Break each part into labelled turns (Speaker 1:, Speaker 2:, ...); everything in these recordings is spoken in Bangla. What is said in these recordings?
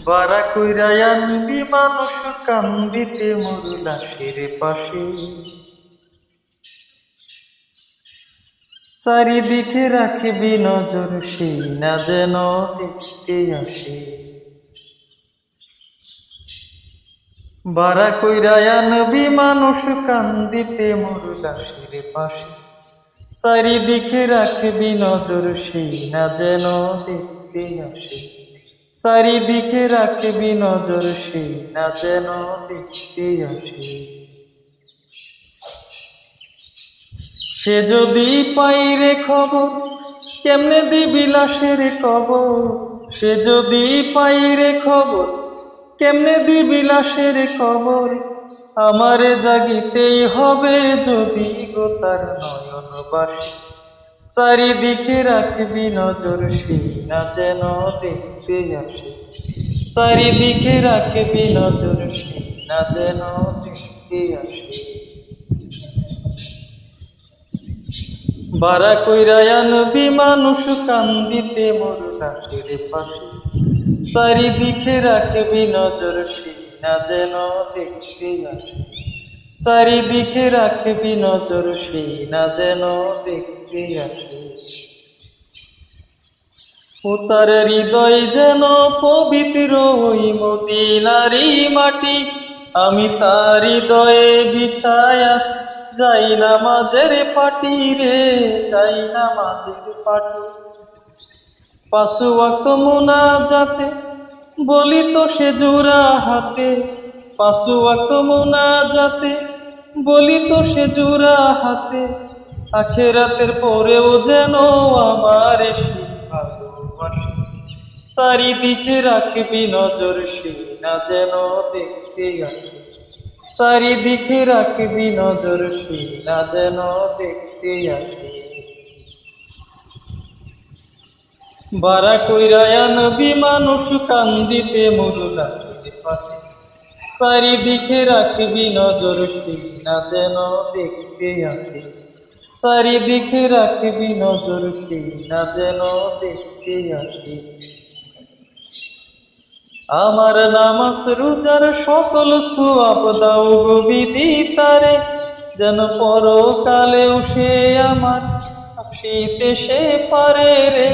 Speaker 1: বারা কইরা আনবি মানুষ কান্দিতে মোর লাশের পাশে, চারিদিকে রাখবি নজর সেই না যেন দেখতে আসে। বারা কইরা আনবি মানুষ কান্দিতে মোর লাশের পাশে, চারিদিকে রাখবি নজর সেই না যেন দেখতে আসে। চারিদিকে রাখবি নজর সেই না যেন দেখতে আসে। সে যদি পাই রে খবর কেমনে দিবি লাশের কবর, সে যদি পাই রে খবর কেমনে দিবি লাশের কবর, আমারে জাগিতেই হবে যদি গো তার নয়ন বাসে। চারিদিকে রাখবি নজর সেই না যেন দেখতে আসে। চারিদিকে রাখবি নজর সেই না যেন দেখতে আসে। বারা কইরা আনবি মানুষ কান্দিতে মোর লাশের পাশে, চারিদিকে রাখবি নজর সেই না যেন দেখতে আসে। চারিদিকে রাখবি নজর সেই না যেন দেখতে আসে। ও তার হৃদয় যেন পবিত্র ওই মদিনারি মাটি, আমি তার হৃদয়ে বিছায় আছি যাই নামাজের পাটি রে, যাই নামাজের পাটি। পাঁচ ওয়াক্ত মুনাজাতে বলি তো সে জোড়া হাতে, পাঁচ ওয়াক্ত মুনাজাতে বলি তো সে জোড়া হাতে, আখেরাতের পরেও যেন আমার সে ভালোবাসে। চারিদিকে রাখবি নজর সেই না যেন দেখতে আসে। চারিদিকে রাখবি নজর সেই না যেন দেখতে আসে। বারা কইরা আনবি মানুষ কান্দিতে মোর লাশের পাশে, চারিদিকে রাখবি নজর সেই না যেন দেখতে আসে। চারিদিকে রাখবি নজর সেই না যেন দেখতে আসে। আমার নামাজ রোজার সকল সওয়াব দাও গো বিদিতারে, যেন পরকালেও সে আমার আসিতে সে পারে রে,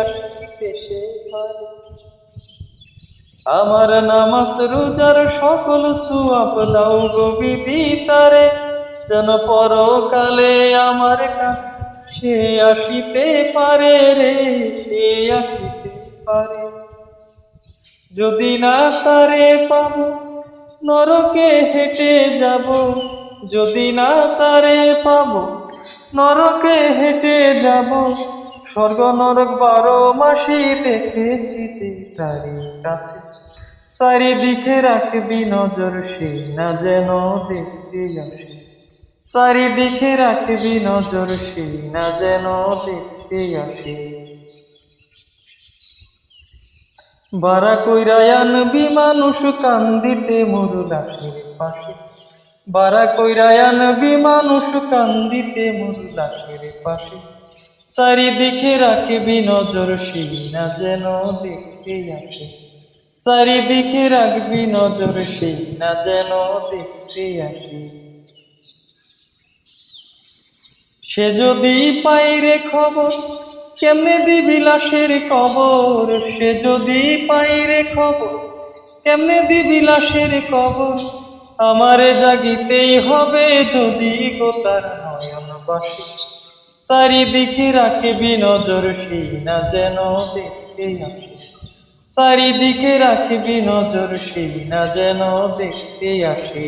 Speaker 1: আসিতে সে পারে। আমার নামাজ রোজার সকল সওয়াব দাও গো বিদিতারে, যেন পরকালে আমার কাছে সে আসিতে পারে রে, সে আসিতে পারে। যদি না তারে পাবো নরকে হেঁটে যাব, যদি না তারে পাবো নরকে হেঁটে যাব। স্বর্গ নরক 12 মাসি দেখেছি যে তারই কাছে। চারিদিকে রাখবি নজর সেই না যেন দেখতে আসে। চারিদিকে রাখবি নজর সেই না যেন দেখতে আসে। বারা কইরা আনবি মানুষ কান্দিতে মোর লাশের পাশে, বারা কইরা আনবি মানুষ কান্দিতে মোর লাশের পাশে। চারিদিকে রাখবি নজর সেই না যেন দেখতে আসে। চারিদিকে রাখবি নজর সেই না যেন দেখতে আসে। সে যদি পাই রে খবর কেমনে দিবি লাশের কবর, সে যদি পাই রে খবর কেমনে দিবি লাশের কবর, আমারে জাগিতেই হবে যদি গো তার নয়ন বাসে। চারিদিকে রাখবি নজর সেই না যেন দেখতে আসে। চারিদিকে রাখবি নজর সেই না যেন দেখতে আসে।